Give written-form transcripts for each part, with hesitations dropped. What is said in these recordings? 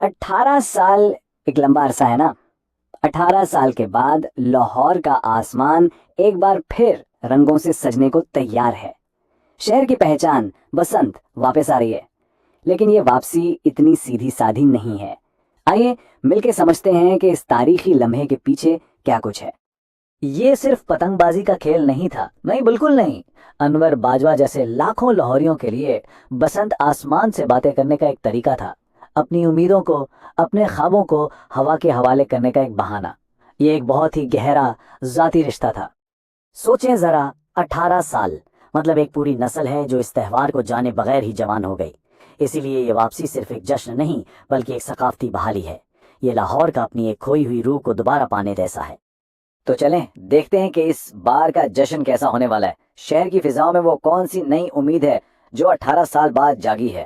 18 سال ایک لمبا عرصہ ہے نا۔ 18 سال کے بعد لاہور کا آسمان ایک بار پھر رنگوں سے سجنے کو تیار ہے۔ شہر کی پہچان بسنت واپس آ رہی ہے، لیکن یہ واپسی اتنی سیدھی سادھی نہیں ہے۔ آئیے مل کے سمجھتے ہیں کہ اس تاریخی لمحے کے پیچھے کیا کچھ ہے۔ یہ صرف پتنگ بازی کا کھیل نہیں تھا، نہیں، بالکل نہیں۔ انور باجوہ جیسے لاکھوں لاہوریوں کے لیے بسنت آسمان سے باتیں کرنے کا ایک طریقہ تھا، اپنی امیدوں کو، اپنے خوابوں کو ہوا کے حوالے کرنے کا ایک بہانہ۔ یہ ایک بہت ہی گہرا ذاتی رشتہ تھا۔ سوچیں ذرا، 18 سال مطلب ایک پوری نسل ہے جو اس تہوار کو جانے بغیر ہی جوان ہو گئی۔ اسی لیے یہ واپسی صرف ایک جشن نہیں بلکہ ایک ثقافتی بحالی ہے۔ یہ لاہور کا اپنی ایک کھوئی ہوئی روح کو دوبارہ پانے جیسا ہے۔ تو چلیں دیکھتے ہیں کہ اس بار کا جشن کیسا ہونے والا ہے۔ شہر کی فضاؤں میں وہ کون سی نئی امید ہے جو 18 سال بعد جاگی ہے؟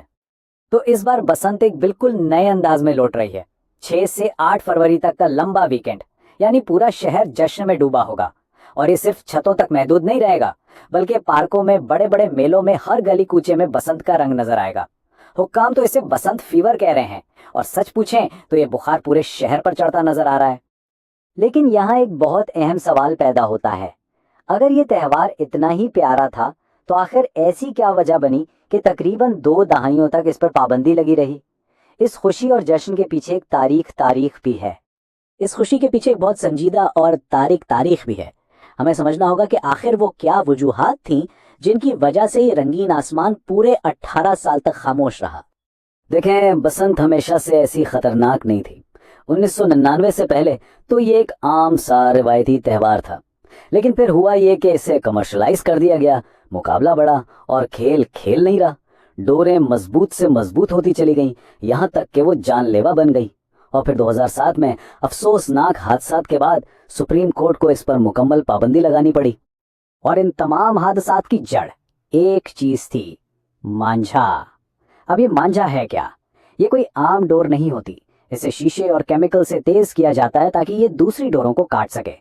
تو اس بار بسنت ایک بالکل نئے انداز میں لوٹ رہی ہے۔ 6 سے 8 فروری تک کا لمبا ویکینڈ، یعنی پورا شہر جشن میں ڈوبا ہوگا۔ اور یہ صرف چھتوں تک محدود نہیں رہے گا، بلکہ پارکوں میں، بڑے بڑے میلوں میں، ہر گلی کوچے میں بسنت کا رنگ نظر آئے گا۔ حکام تو اسے بسنت فیور کہہ رہے ہیں، اور سچ پوچھیں تو یہ بخار پورے شہر پر چڑھتا نظر آ رہا ہے۔ لیکن یہاں ایک بہت اہم سوال پیدا ہوتا ہے، اگر یہ تہوار اتنا ہی پیارا تھا تو آخر ایسی کیا وجہ بنی کہ تقریباً 2 دہائیوں تک اس پر پابندی لگی رہی؟ اس خوشی اور جشن کے پیچھے ایک تاریخ بھی ہے۔ اس خوشی کے پیچھے ایک بہت سنجیدہ اور تاریخ بھی ہے۔ ہمیں سمجھنا ہوگا کہ آخر وہ کیا وجوہات تھیں جن کی وجہ سے یہ رنگین آسمان پورے 18 سال تک خاموش رہا۔ دیکھیں، بسنت ہمیشہ سے ایسی خطرناک نہیں تھی۔ 1999 سے پہلے تو یہ ایک عام سا روایتی تہوار تھا، لیکن پھر ہوا یہ کہ اسے کمرشلائز کر دیا گیا، مقابلہ بڑھا اور کھیل نہیں رہا۔ ڈوریں مضبوط سے مضبوط ہوتی چلی گئیں، یہاں تک کہ وہ جان لیوا بن گئی۔ اور پھر 2007 میں افسوسناک حادثات کے بعد سپریم کورٹ کو اس پر مکمل پابندی لگانی پڑی۔ اور ان تمام حادثات کی جڑ ایک چیز تھی، مانجھا۔ اب یہ مانجھا ہے کیا؟ یہ کوئی عام ڈور نہیں ہوتی، اسے شیشے اور کیمیکل سے تیز کیا جاتا ہے تاکہ یہ دوسری ڈوروں کو کاٹ سکے۔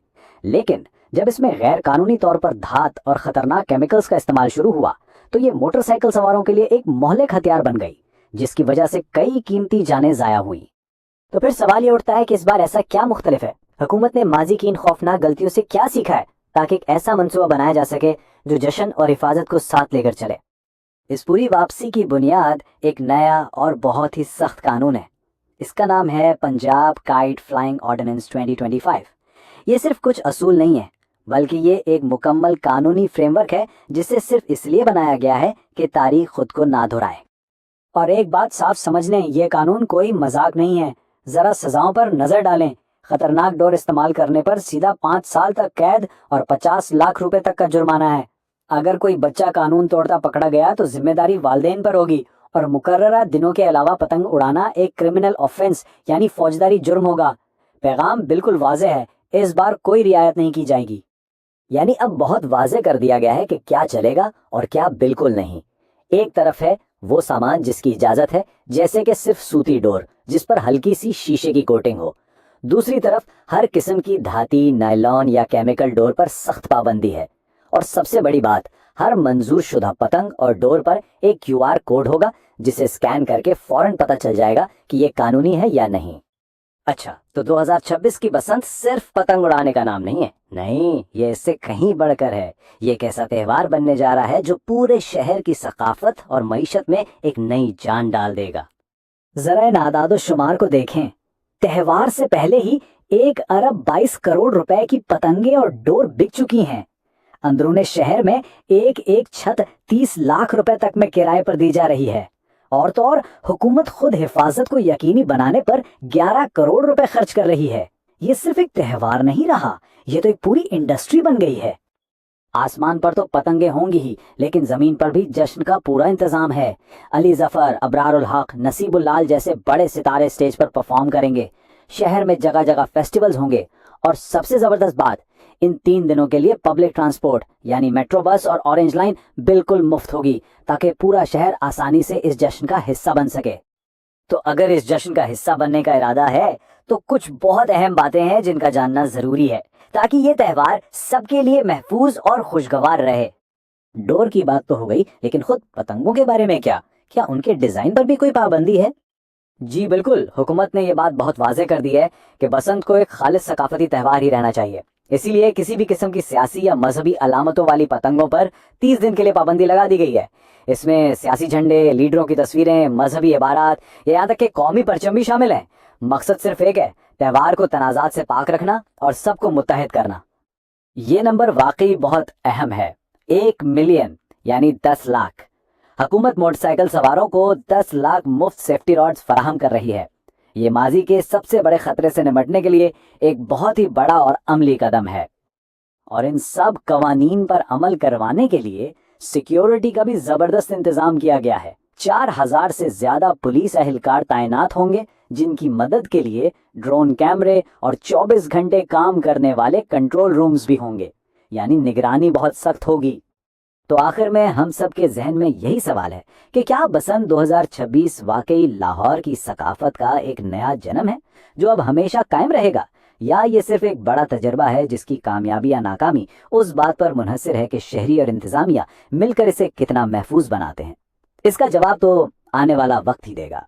لیکن جب اس میں غیر قانونی طور پر دھات اور خطرناک کیمیکلز کا استعمال شروع ہوا تو یہ موٹر سائیکل سواروں کے لیے ایک مہلک ہتھیار بن گئی، جس کی وجہ سے کئی قیمتی جانیں ضائع ہوئیں۔ تو پھر سوال یہ اٹھتا ہے کہ اس بار ایسا کیا مختلف ہے؟ حکومت نے ماضی کی ان خوفناک غلطیوں سے کیا سیکھا ہے تاکہ ایک ایسا منصوبہ بنایا جا سکے جو جشن اور حفاظت کو ساتھ لے کر چلے؟ اس پوری واپسی کی بنیاد ایک نیا اور بہت ہی سخت قانون ہے۔ اس کا نام ہے پنجاب کائٹ فلائنگ آرڈیننس 2025۔ یہ صرف کچھ اصول نہیں ہے، بلکہ یہ ایک مکمل قانونی فریم ورک ہے جسے صرف اس لیے بنایا گیا ہے کہ تاریخ خود کو نہ دہرائے۔ اور ایک بات صاف سمجھ لیں، یہ قانون کوئی مذاق نہیں ہے۔ ذرا سزاؤں پر نظر ڈالیں۔ خطرناک ڈور استعمال کرنے پر سیدھا 5 سال تک قید اور 50 لاکھ روپے تک کا جرمانہ ہے۔ اگر کوئی بچہ قانون توڑتا پکڑا گیا تو ذمہ داری والدین پر ہوگی، اور مقررہ دنوں کے علاوہ پتنگ اڑانا ایک کرمنل آفینس یعنی فوجداری جرم ہوگا۔ پیغام بالکل واضح ہے، اس بار کوئی رعایت نہیں کی جائے گی۔ یعنی اب بہت واضح کر دیا گیا ہے کہ کیا چلے گا اور کیا بالکل نہیں۔ ایک طرف ہے وہ سامان جس کی اجازت ہے، جیسے کہ صرف سوتی ڈور جس پر ہلکی سی شیشے کی کوٹنگ ہو۔ دوسری طرف ہر قسم کی دھاتی، نائلون یا کیمیکل ڈور پر سخت پابندی ہے۔ اور سب سے بڑی بات، ہر منظور شدہ پتنگ اور ڈور پر ایک QR کوڈ ہوگا جسے اسکین کر کے فوراً پتہ چل جائے گا کہ یہ قانونی ہے یا نہیں۔ اچھا، تو 2026 کی بسنت صرف پتنگ اڑانے کا نام نہیں ہے، نہیں، یہ اس سے کہیں بڑھ کر ہے۔ یہ ایک ایسا تہوار بننے جا رہا ہے جو پورے شہر کی ثقافت اور معیشت میں ایک نئی جان ڈال دے گا۔ ذرا ان اعداد و شمار کو دیکھیں۔ تہوار سے پہلے ہی 1 ارب 22 کروڑ روپے کی پتنگیں اور ڈور بک چکی ہیں۔ اندرون شہر میں ایک چھت 30 لاکھ روپے تک میں کرائے پر دی جا رہی ہے، اور تو اور حکومت خود حفاظت کو یقینی بنانے پر 11 کروڑ روپے خرچ کر رہی ہے۔ یہ صرف ایک تہوار نہیں رہا، یہ تو ایک پوری انڈسٹری بن گئی ہے۔ آسمان پر تو پتنگیں ہوں گی ہی، لیکن زمین پر بھی جشن کا پورا انتظام ہے۔ علی ظفر، ابرار الحق، نصیب اللال جیسے بڑے ستارے سٹیج پر پرفارم کریں گے۔ شہر میں جگہ جگہ فیسٹیولز ہوں گے، اور سب سے زبردست بات، ان 3 دنوں کے لیے پبلک ٹرانسپورٹ یعنی میٹرو بس اور اورنج لائن بالکل مفت ہوگی، تاکہ پورا شہر آسانی سے اس جشن کا حصہ بن سکے۔ تو اگر اس جشن کا حصہ بننے کا ارادہ ہے تو کچھ بہت اہم باتیں ہیں جن کا جاننا ضروری ہے، تاکہ یہ تہوار سب کے لیے محفوظ اور خوشگوار رہے۔ ڈور کی بات تو ہو گئی، لیکن خود پتنگوں کے بارے میں کیا ان کے ڈیزائن پر بھی کوئی پابندی ہے؟ جی بالکل، حکومت نے یہ بات بہت واضح کر دی ہے کہ بسنت کو ایک خالص ثقافتی تہوار ہی رہنا چاہیے۔ اسی لیے کسی بھی قسم کی سیاسی یا مذہبی علامتوں والی پتنگوں پر 30 دن کے لیے پابندی لگا دی گئی ہے۔ اس میں سیاسی جھنڈے، لیڈروں کی تصویریں، مذہبی عبارات، یہاں تک کہ قومی پرچم بھی شامل ہیں۔ مقصد صرف ایک ہے، تہوار کو تنازعات سے پاک رکھنا اور سب کو متحد کرنا۔ یہ نمبر واقعی بہت اہم ہے، 1 ملین یعنی 10 لاکھ۔ حکومت موٹر سائیکل سواروں کو 10 لاکھ مفت سیفٹی راڈز فراہم کر رہی ہے۔ یہ ماضی کے سب سے بڑے خطرے سے نمٹنے کے لیے ایک بہت ہی بڑا اور عملی قدم ہے۔ اور ان سب قوانین پر عمل کروانے کے لیے سیکیورٹی کا بھی زبردست انتظام کیا گیا ہے۔ 4000 سے زیادہ پولیس اہلکار تعینات ہوں گے، جن کی مدد کے لیے ڈرون کیمرے اور 24 گھنٹے کام کرنے والے کنٹرول رومز بھی ہوں گے، یعنی نگرانی بہت سخت ہوگی۔ تو آخر میں ہم سب کے ذہن میں یہی سوال ہے کہ کیا بسنت 2026 واقعی لاہور کی ثقافت کا ایک نیا جنم ہے جو اب ہمیشہ قائم رہے گا، یا یہ صرف ایک بڑا تجربہ ہے جس کی کامیابی یا ناکامی اس بات پر منحصر ہے کہ شہری اور انتظامیہ مل کر اسے کتنا محفوظ بناتے ہیں؟ اس کا جواب تو آنے والا وقت ہی دے گا۔